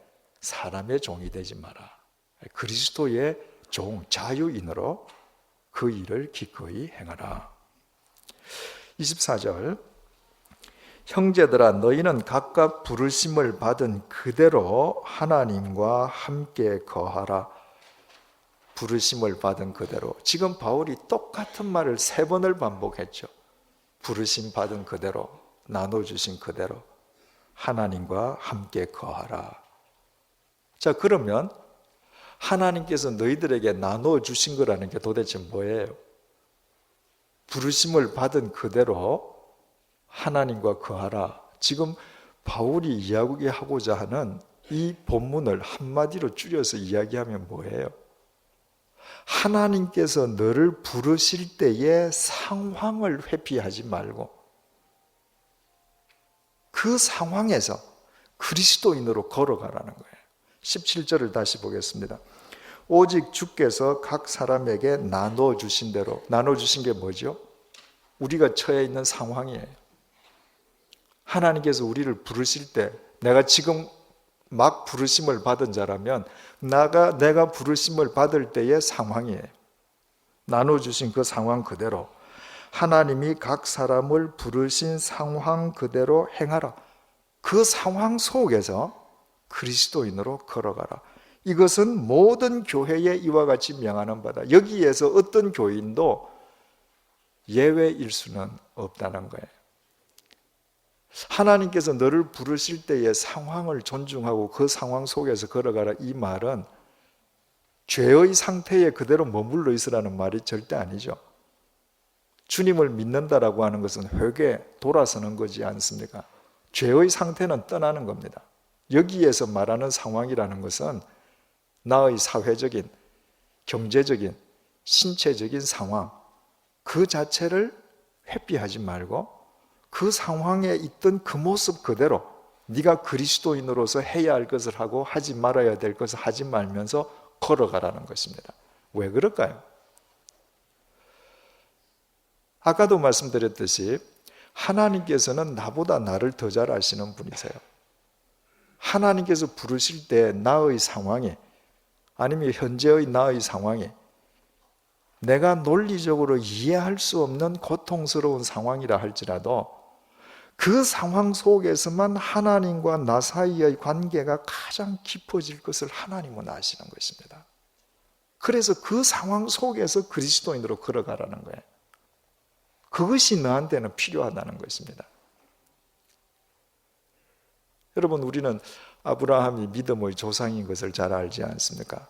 사람의 종이 되지 마라. 그리스도의 종, 자유인으로 그 일을 기꺼이 행하라. 24절, 형제들아 너희는 각각 부르심을 받은 그대로 하나님과 함께 거하라. 부르심을 받은 그대로. 지금 바울이 똑같은 말을 3번을 반복했죠. 부르심 받은 그대로, 나눠주신 그대로 하나님과 함께 거하라. 자, 그러면 하나님께서 너희들에게 나눠주신 거라는 게 도대체 뭐예요? 부르심을 받은 그대로 하나님과 거하라. 지금 바울이 이야기하고자 하는 이 본문을 한마디로 줄여서 이야기하면 뭐예요? 하나님께서 너를 부르실 때의 상황을 회피하지 말고 그 상황에서 그리스도인으로 걸어가라는 거예요. 17절을 다시 보겠습니다. 오직 주께서 각 사람에게 나눠주신 대로, 나눠주신 게 뭐죠? 우리가 처해 있는 상황이에요. 하나님께서 우리를 부르실 때 내가 지금 막 부르심을 받은 자라면 내가 부르심을 받을 때의 상황이에요. 나눠주신 그 상황 그대로 하나님이 각 사람을 부르신 상황 그대로 행하라. 그 상황 속에서 그리스도인으로 걸어가라. 이것은 모든 교회에 이와 같이 명하는 바다. 여기에서 어떤 교인도 예외일 수는 없다는 거예요. 하나님께서 너를 부르실 때의 상황을 존중하고 그 상황 속에서 걸어가라. 이 말은 죄의 상태에 그대로 머물러 있으라는 말이 절대 아니죠. 주님을 믿는다라고 하는 것은 회개, 돌아서는 거지 않습니까? 죄의 상태는 떠나는 겁니다. 여기에서 말하는 상황이라는 것은 나의 사회적인, 경제적인, 신체적인 상황 그 자체를 회피하지 말고 그 상황에 있던 그 모습 그대로 네가 그리스도인으로서 해야 할 것을 하고 하지 말아야 될 것을 하지 말면서 걸어가라는 것입니다. 왜 그럴까요? 아까도 말씀드렸듯이 하나님께서는 나보다 나를 더 잘 아시는 분이세요. 하나님께서 부르실 때 나의 상황에 아니면 현재의 나의 상황에 내가 논리적으로 이해할 수 없는 고통스러운 상황이라 할지라도 그 상황 속에서만 하나님과 나 사이의 관계가 가장 깊어질 것을 하나님은 아시는 것입니다. 그래서 그 상황 속에서 그리스도인으로 걸어가라는 거예요. 그것이 너한테는 필요하다는 것입니다. 여러분, 우리는 아브라함이 믿음의 조상인 것을 잘 알지 않습니까?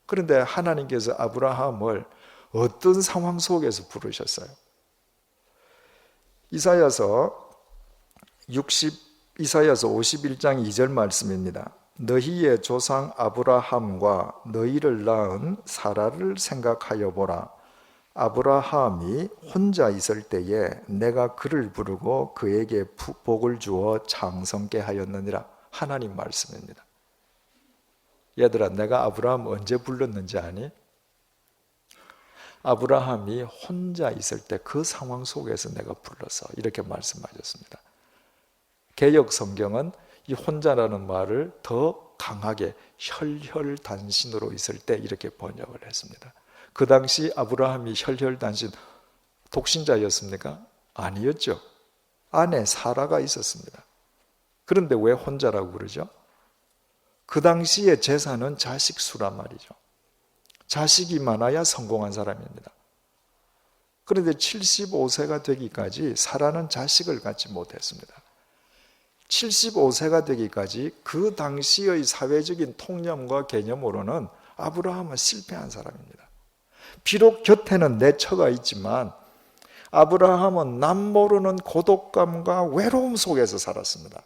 그런데 하나님께서 아브라함을 어떤 상황 속에서 부르셨어요? 이사야서 51장 2절 말씀입니다. 너희의 조상 아브라함과 너희를 낳은 사라를 생각하여 보라. 아브라함이 혼자 있을 때에 내가 그를 부르고 그에게 복을 주어 장성케 하였느니라. 하나님 말씀입니다. 얘들아, 내가 아브라함 언제 불렀는지 아니? 아브라함이 혼자 있을 때 그 상황 속에서 내가 불러서 이렇게 말씀하셨습니다. 개역 성경은 이 혼자라는 말을 더 강하게 혈혈단신으로 있을 때 이렇게 번역을 했습니다. 그 당시 아브라함이 혈혈단신 독신자였습니까? 아니었죠. 아내 사라가 있었습니다. 그런데 왜 혼자라고 그러죠? 그 당시의 재산은 자식 수란 말이죠. 자식이 많아야 성공한 사람입니다. 그런데 75세가 되기까지 사라는 자식을 갖지 못했습니다. 75세가 되기까지 그 당시의 사회적인 통념과 개념으로는 아브라함은 실패한 사람입니다. 비록 곁에는 내 처가 있지만 아브라함은 남 모르는 고독감과 외로움 속에서 살았습니다.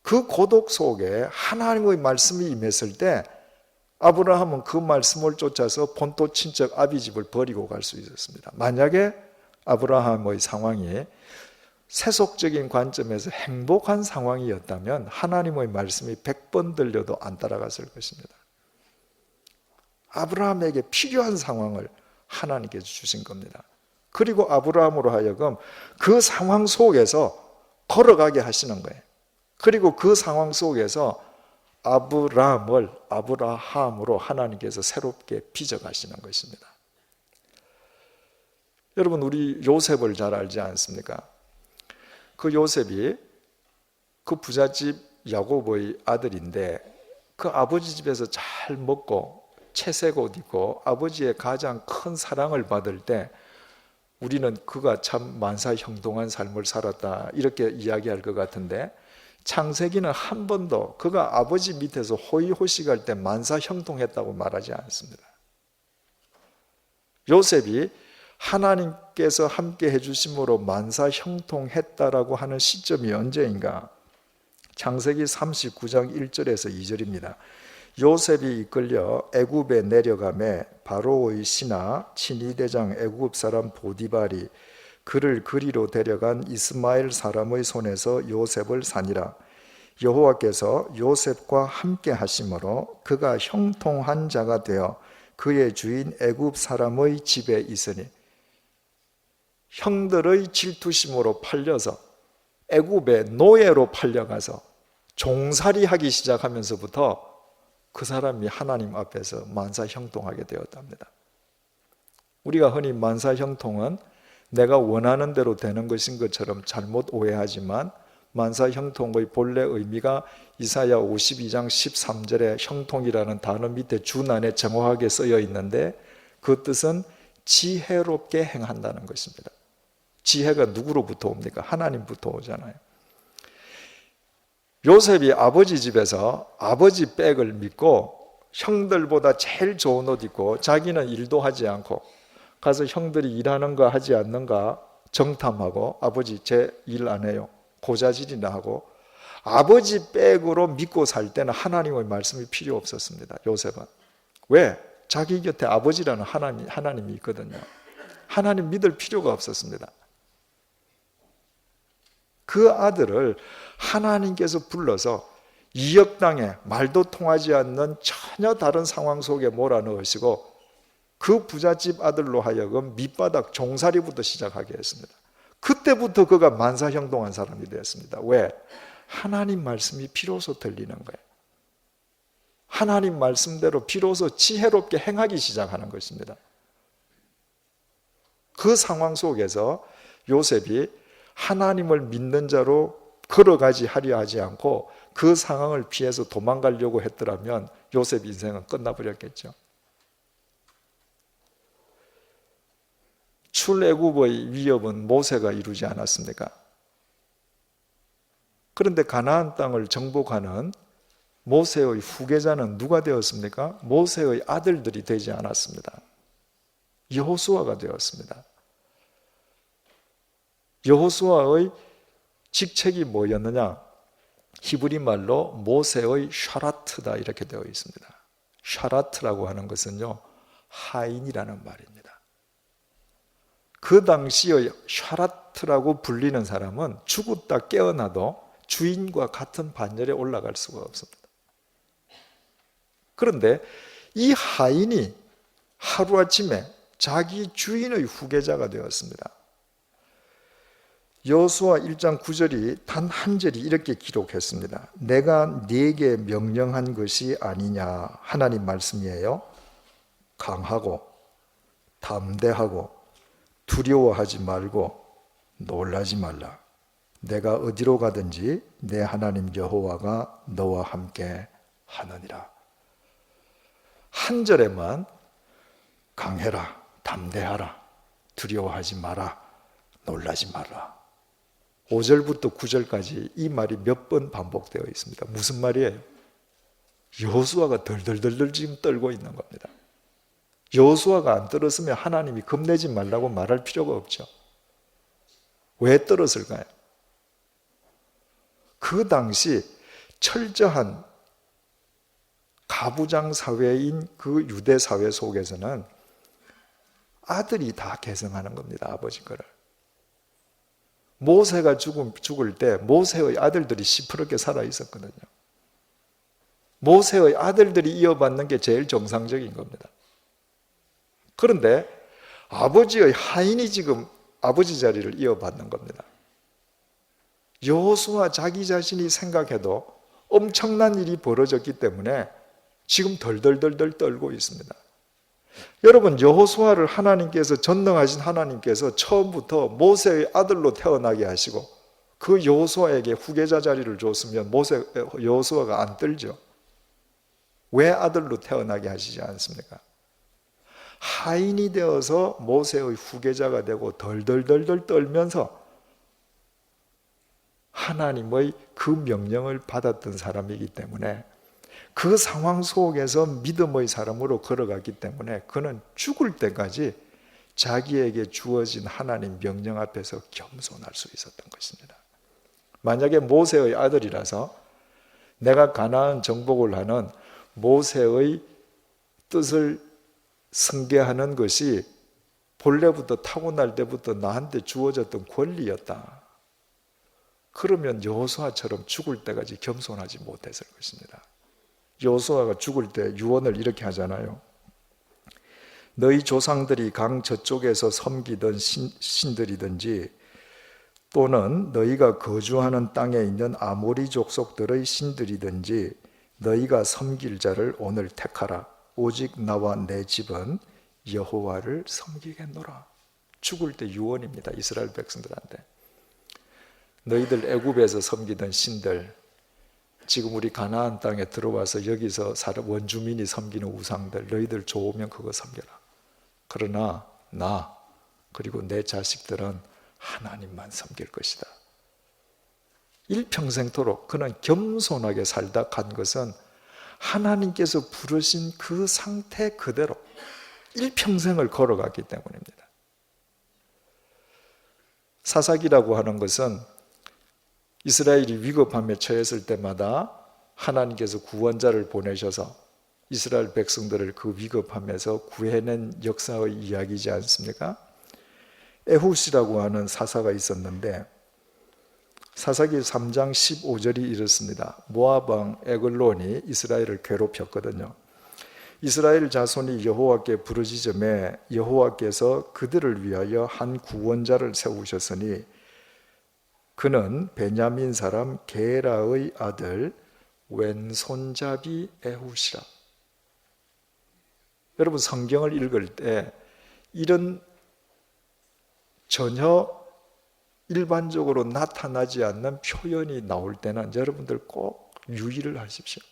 그 고독 속에 하나님의 말씀이 임했을 때 아브라함은 그 말씀을 쫓아서 본토 친척 아비집을 버리고 갈 수 있었습니다. 만약에 아브라함의 상황이 세속적인 관점에서 행복한 상황이었다면 하나님의 말씀이 100번 들려도 안 따라갔을 것입니다. 아브라함에게 필요한 상황을 하나님께서 주신 겁니다. 그리고 아브라함으로 하여금 그 상황 속에서 걸어가게 하시는 거예요. 그리고 그 상황 속에서 아브라함을 아브라함으로 하나님께서 새롭게 빚어가시는 것입니다. 여러분, 우리 요셉을 잘 알지 않습니까? 그 요셉이 그 부잣집 야곱의 아들인데 그 아버지 집에서 잘 먹고 채색 옷 입고 아버지의 가장 큰 사랑을 받을 때 우리는 그가 참 만사형통한 삶을 살았다 이렇게 이야기할 것 같은데 창세기는 한 번도 그가 아버지 밑에서 호의호식할 때 만사형통했다고 말하지 않습니다. 요셉이 하나님께서 함께 해주심으로 만사형통했다라고 하는 시점이 언제인가? 창세기 39장 1절에서 2절입니다. 요셉이 이끌려 애굽에 내려가매 바로의 신하 친위대장 애굽 사람 보디발이 그를 그리로 데려간 이스마엘 사람의 손에서 요셉을 사니라. 여호와께서 요셉과 함께 하심으로 그가 형통한 자가 되어 그의 주인 애굽 사람의 집에 있으니 형들의 질투심으로 팔려서 애굽의 노예로 팔려가서 종살이하기 시작하면서부터 그 사람이 하나님 앞에서 만사형통하게 되었답니다. 우리가 흔히 만사형통은 내가 원하는 대로 되는 것인 것처럼 잘못 오해하지만 만사형통의 본래 의미가 이사야 52장 13절에 형통이라는 단어 밑에 준안에 정확하게 쓰여 있는데 그 뜻은 지혜롭게 행한다는 것입니다. 지혜가 누구로부터 옵니까? 하나님부터 오잖아요. 요셉이 아버지 집에서 아버지 백을 믿고 형들보다 제일 좋은 옷 입고 자기는 일도 하지 않고 가서 형들이 일하는 거 하지 않는가 정탐하고 아버지 제 일 안 해요. 고자질이나 하고 아버지 백으로 믿고 살 때는 하나님의 말씀이 필요 없었습니다. 요셉은. 왜? 자기 곁에 아버지라는 하나님이 있거든요. 하나님 믿을 필요가 없었습니다. 그 아들을 하나님께서 불러서 이 역당에 말도 통하지 않는 전혀 다른 상황 속에 몰아넣으시고 그 부잣집 아들로 하여금 밑바닥 종살이부터 시작하게 했습니다. 그때부터 그가 만사형통한 사람이 되었습니다. 왜? 하나님 말씀이 비로소 들리는 거예요. 하나님 말씀대로 비로소 지혜롭게 행하기 시작하는 것입니다. 그 상황 속에서 요셉이 하나님을 믿는 자로 걸어가지 하려 하지 않고 그 상황을 피해서 도망가려고 했더라면 요셉 인생은 끝나버렸겠죠. 출애굽의 위협은 모세가 이루지 않았습니까? 그런데 가나안 땅을 정복하는 모세의 후계자는 누가 되었습니까? 모세의 아들들이 되지 않았습니다. 여호수아가 되었습니다. 여호수아의 직책이 뭐였느냐? 히브리 말로 모세의 샤라트다 이렇게 되어 있습니다. 샤라트라고 하는 것은요, 하인이라는 말입니다. 그 당시의 샤라트라고 불리는 사람은 죽었다 깨어나도 주인과 같은 반열에 올라갈 수가 없습니다. 그런데 이 하인이 하루아침에 자기 주인의 후계자가 되었습니다. 여호수아 1장 9절이 단 한 절이 이렇게 기록했습니다. 내가 네게 명령한 것이 아니냐, 하나님 말씀이에요. 강하고 담대하고 두려워하지 말고 놀라지 말라. 내가 어디로 가든지 내 하나님 여호와가 너와 함께 하느니라. 한 절에만 강해라, 담대하라, 두려워하지 마라, 놀라지 마라. 5절부터 9절까지 이 말이 몇 번 반복되어 있습니다. 무슨 말이에요? 여호수아가 덜덜덜덜 지금 떨고 있는 겁니다. 여호수아가 안 떨었으면 하나님이 겁내지 말라고 말할 필요가 없죠. 왜 떨었을까요? 그 당시 철저한 가부장 사회인 그 유대 사회 속에서는 아들이 다 계승하는 겁니다. 아버지 거를. 모세가 죽을 때 모세의 아들들이 시퍼렇게 살아 있었거든요. 모세의 아들들이 이어받는 게 제일 정상적인 겁니다. 그런데 아버지의 하인이 지금 아버지 자리를 이어받는 겁니다. 여호수아 자기 자신이 생각해도 엄청난 일이 벌어졌기 때문에 지금 덜덜덜덜 떨고 있습니다. 여러분, 여호수아를 하나님께서, 전능하신 하나님께서 처음부터 모세의 아들로 태어나게 하시고 그 여호수아에게 후계자 자리를 줬으면 여호수아가 안 떨죠. 왜 아들로 태어나게 하시지 않습니까? 하인이 되어서 모세의 후계자가 되고 덜덜덜덜 떨면서 하나님의 그 명령을 받았던 사람이기 때문에, 그 상황 속에서 믿음의 사람으로 걸어갔기 때문에 그는 죽을 때까지 자기에게 주어진 하나님 명령 앞에서 겸손할 수 있었던 것입니다. 만약에 모세의 아들이라서 내가 가나안 정복을 하는 모세의 뜻을 승계하는 것이 본래부터 타고날 때부터 나한테 주어졌던 권리였다. 그러면 여호수아처럼 죽을 때까지 겸손하지 못했을 것입니다. 여호수아가 죽을 때 유언을 이렇게 하잖아요. 너희 조상들이 강 저쪽에서 섬기던 신들이든지 또는 너희가 거주하는 땅에 있는 아모리 족속들의 신들이든지 너희가 섬길 자를 오늘 택하라. 오직 나와 내 집은 여호와를 섬기겠노라. 죽을 때 유언입니다. 이스라엘 백성들한테. 너희들 애굽에서 섬기던 신들, 지금 우리 가나안 땅에 들어와서 여기서 원주민이 섬기는 우상들, 너희들 좋으면 그거 섬겨라. 그러나 나 그리고 내 자식들은 하나님만 섬길 것이다. 일평생토록 그는 겸손하게 살다 간 것은 하나님께서 부르신 그 상태 그대로 일평생을 걸어갔기 때문입니다. 사사기라고 하는 것은 이스라엘이 위급함에 처했을 때마다 하나님께서 구원자를 보내셔서 이스라엘 백성들을 그 위급함에서 구해낸 역사의 이야기이지 않습니까? 에훗이라고 하는 사사가 있었는데 사사기 3장 15절이 이렇습니다. 모압 왕 에글론이 이스라엘을 괴롭혔거든요. 이스라엘 자손이 여호와께 부르짖음에 여호와께서 그들을 위하여 한 구원자를 세우셨으니 그는 베냐민 사람 게라의 아들 왼손잡이 에훗이라. 여러분, 성경을 읽을 때 이런 전혀 일반적으로 나타나지 않는 표현이 나올 때는 여러분들 꼭 유의를 하십시오.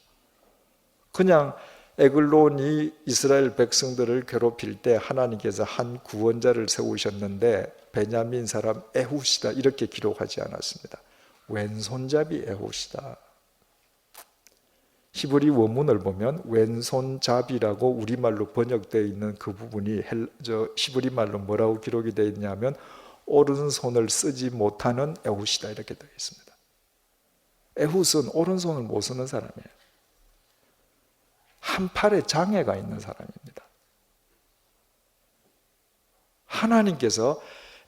그냥 에글론이 이스라엘 백성들을 괴롭힐 때 하나님께서 한 구원자를 세우셨는데 베냐민 사람 에훗이다 이렇게 기록하지 않았습니다. 왼손잡이 에훗이다. 히브리 원문을 보면 왼손잡이라고 우리말로 번역되어 있는 그 부분이 히브리 말로 뭐라고 기록이 되어 있냐면 오른손을 쓰지 못하는 에훗이다 이렇게 되어 있습니다. 에훗은 오른손을 못 쓰는 사람이에요. 한 팔에 장애가 있는 사람입니다. 하나님께서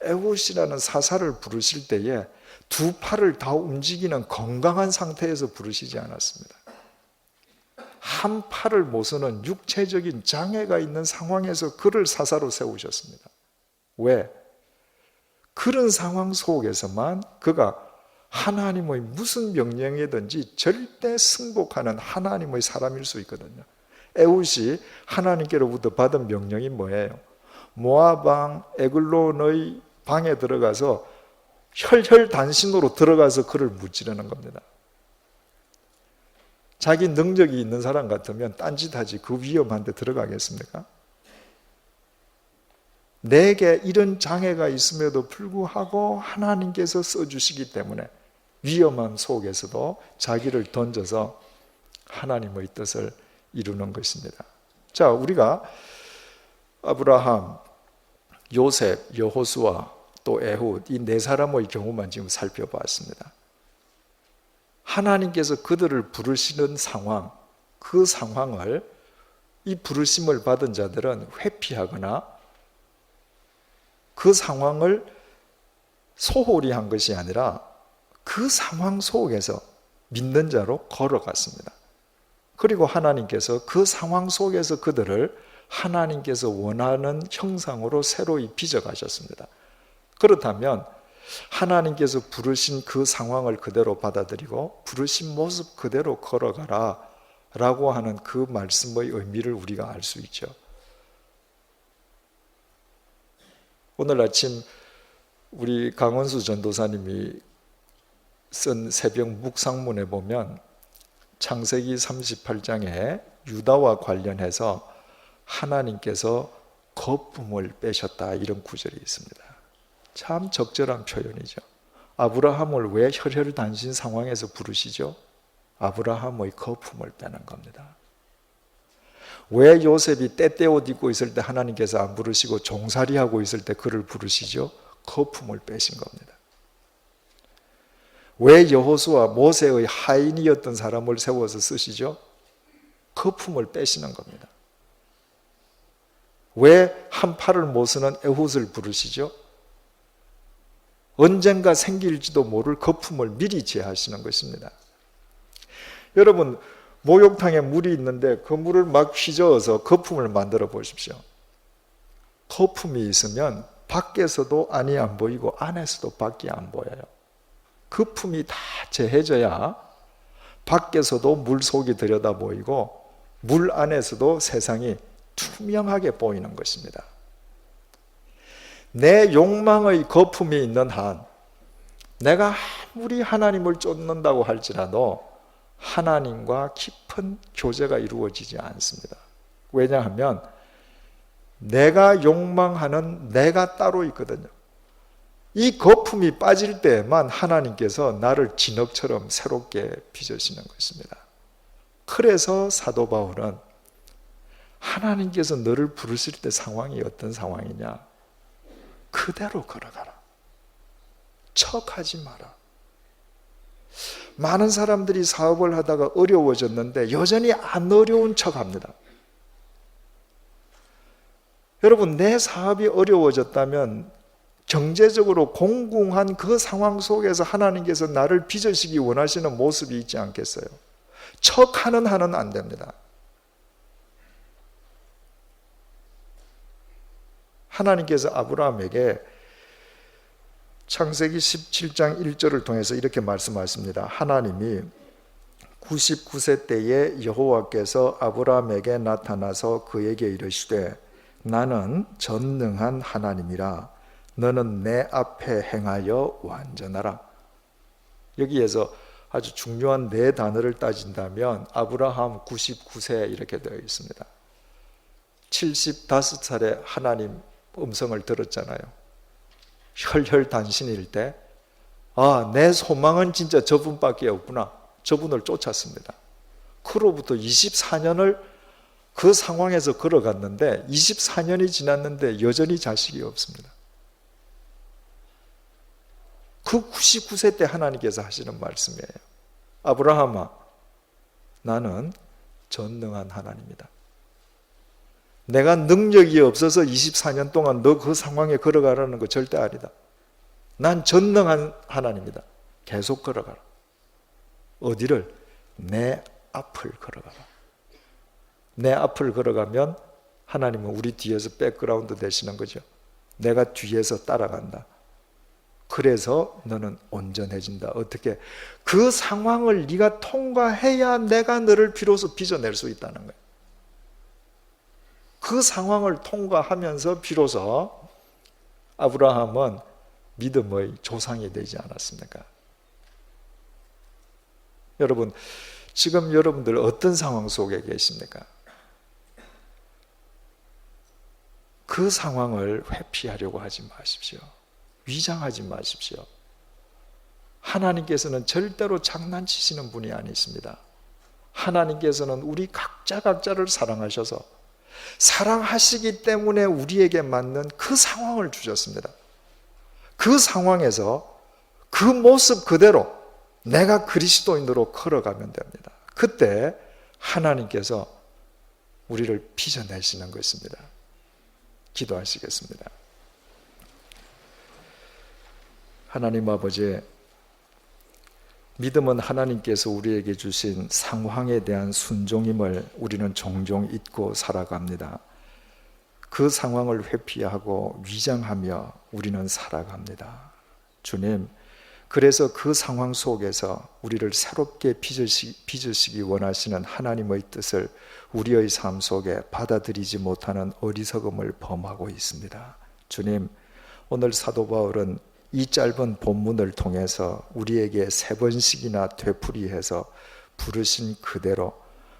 에훗이라는 사사를 부르실 때에 두 팔을 다 움직이는 건강한 상태에서 부르시지 않았습니다. 한 팔을 못 쓰는 육체적인 장애가 있는 상황에서 그를 사사로 세우셨습니다. 왜? 그런 상황 속에서만 그가 하나님의 무슨 명령이든지 절대 승복하는 하나님의 사람일 수 있거든요. 에훗이 하나님께로부터 받은 명령이 뭐예요? 모압 왕 에글론의 방에 들어가서 혈혈단신으로 들어가서 그를 무찌르는 겁니다. 자기 능력이 있는 사람 같으면 딴짓하지 그 위험한 데 들어가겠습니까? 내게 이런 장애가 있음에도 불구하고 하나님께서 써주시기 때문에 위험함 속에서도 자기를 던져서 하나님의 뜻을 이루는 것입니다. 자, 우리가 아브라함, 요셉, 여호수아, 또 에훗 이 네 사람의 경우만 지금 살펴봤습니다. 하나님께서 그들을 부르시는 상황, 그 상황을 이 부르심을 받은 자들은 회피하거나 그 상황을 소홀히 한 것이 아니라 그 상황 속에서 믿는 자로 걸어갔습니다. 그리고 하나님께서 그 상황 속에서 그들을 하나님께서 원하는 형상으로 새로이 빚어가셨습니다. 그렇다면 하나님께서 부르신 그 상황을 그대로 받아들이고 부르신 모습 그대로 걸어가라 라고 하는 그 말씀의 의미를 우리가 알 수 있죠. 오늘 아침 우리 강원수 전도사님이 쓴 새벽 묵상문에 보면 창세기 38장에 유다와 관련해서 하나님께서 거품을 빼셨다 이런 구절이 있습니다. 참 적절한 표현이죠. 아브라함을 왜 혈혈단신 상황에서 부르시죠? 아브라함의 거품을 빼는 겁니다. 왜 요셉이 떼떼옷 입고 있을 때 하나님께서 안 부르시고 종살이하고 있을 때 그를 부르시죠? 거품을 빼신 겁니다. 왜 여호수아 모세의 하인이었던 사람을 세워서 쓰시죠? 거품을 빼시는 겁니다. 왜 한 팔을 못 쓰는 에훗을 부르시죠? 언젠가 생길지도 모를 거품을 미리 제하시는 것입니다. 여러분, 목욕탕에 물이 있는데 그 물을 막 휘저어서 거품을 만들어 보십시오. 거품이 있으면 밖에서도 안이 안 보이고 안에서도 밖이 안 보여요. 거품이 다 제해져야 밖에서도 물 속이 들여다 보이고 물 안에서도 세상이 투명하게 보이는 것입니다. 내 욕망의 거품이 있는 한 내가 아무리 하나님을 쫓는다고 할지라도 하나님과 깊은 교제가 이루어지지 않습니다. 왜냐하면 내가 욕망하는 내가 따로 있거든요. 이 거품이 빠질 때에만 하나님께서 나를 진흙처럼 새롭게 빚으시는 것입니다. 그래서 사도 바울은 하나님께서 너를 부르실 때 상황이 어떤 상황이냐? 그대로 걸어가라. 척하지 마라. 많은 사람들이 사업을 하다가 어려워졌는데 여전히 안 어려운 척합니다. 여러분, 내 사업이 어려워졌다면 경제적으로 공공한 그 상황 속에서 하나님께서 나를 빚으시기 원하시는 모습이 있지 않겠어요? 척하는 한은 안 됩니다. 하나님께서 아브라함에게 창세기 17장 1절을 통해서 이렇게 말씀하십니다. 하나님이 99세 때에 여호와께서 아브라함에게 나타나서 그에게 이르시되 나는 전능한 하나님이라 너는 내 앞에 행하여 완전하라. 여기에서 아주 중요한 네 단어를 따진다면 아브라함 99세 이렇게 되어 있습니다. 75살에 하나님 음성을 들었잖아요. 혈혈단신일 때 내 소망은 진짜 저분밖에 없구나. 저분을 쫓았습니다. 그로부터 24년을 그 상황에서 걸어갔는데 24년이 지났는데 여전히 자식이 없습니다. 그 99세 때 하나님께서 하시는 말씀이에요. 아브라함아, 나는 전능한 하나님이다. 내가 능력이 없어서 24년 동안 너 그 상황에 걸어가라는 거 절대 아니다. 난 전능한 하나님이다. 계속 걸어가라. 어디를? 내 앞을 걸어가라. 내 앞을 걸어가면 하나님은 우리 뒤에서 백그라운드 되시는 거죠. 내가 뒤에서 따라간다. 그래서 너는 온전해진다. 어떻게? 그 상황을 네가 통과해야 내가 너를 비로소 빚어낼 수 있다는 거예요. 그 상황을 통과하면서 비로소 아브라함은 믿음의 조상이 되지 않았습니까? 여러분, 지금 여러분들 어떤 상황 속에 계십니까? 그 상황을 회피하려고 하지 마십시오. 위장하지 마십시오. 하나님께서는 절대로 장난치시는 분이 아니십니다. 하나님께서는 우리 각자를 사랑하셔서 사랑하시기 때문에 우리에게 맞는 그 상황을 주셨습니다. 그 상황에서 그 모습 그대로 내가 그리스도인으로 걸어가면 됩니다. 그때 하나님께서 우리를 빚어내시는 것입니다. 기도하시겠습니다. 하나님 아버지, 믿음은 하나님께서 우리에게 주신 상황에 대한 순종임을 우리는 종종 잊고 살아갑니다. 그 상황을 회피하고 위장하며 우리는 살아갑니다. 주님, 그래서 그 상황 속에서 우리를 새롭게 빚으시기 원하시는 하나님의 뜻을 우리의 삶 속에 받아들이지 못하는 어리석음을 범하고 있습니다. 주님, 오늘 사도 바울은 이 짧은 본문을 통해서 우리에게 3번씩이나 되풀이해서 부르신 그대로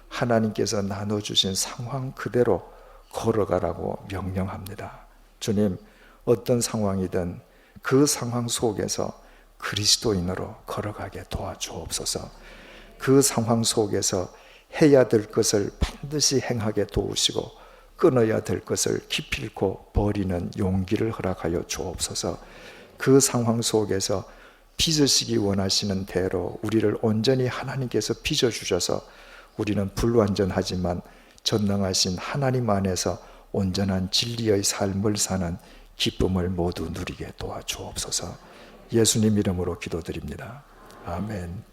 하나님께서 나눠주신 상황 그대로 걸어가라고 명령합니다. 주님, 어떤 상황이든 그 상황 속에서 그리스도인으로 걸어가게 도와주옵소서. 그 상황 속에서 해야 될 것을 반드시 행하게 도우시고 끊어야 될 것을 기필코 버리는 용기를 허락하여 주옵소서. 그 상황 속에서 빚으시기 원하시는 대로 우리를 온전히 하나님께서 빚어주셔서 우리는 불완전하지만 전능하신 하나님 안에서 온전한 진리의 삶을 사는 기쁨을 모두 누리게 도와주옵소서. 예수님 이름으로 기도드립니다. 아멘.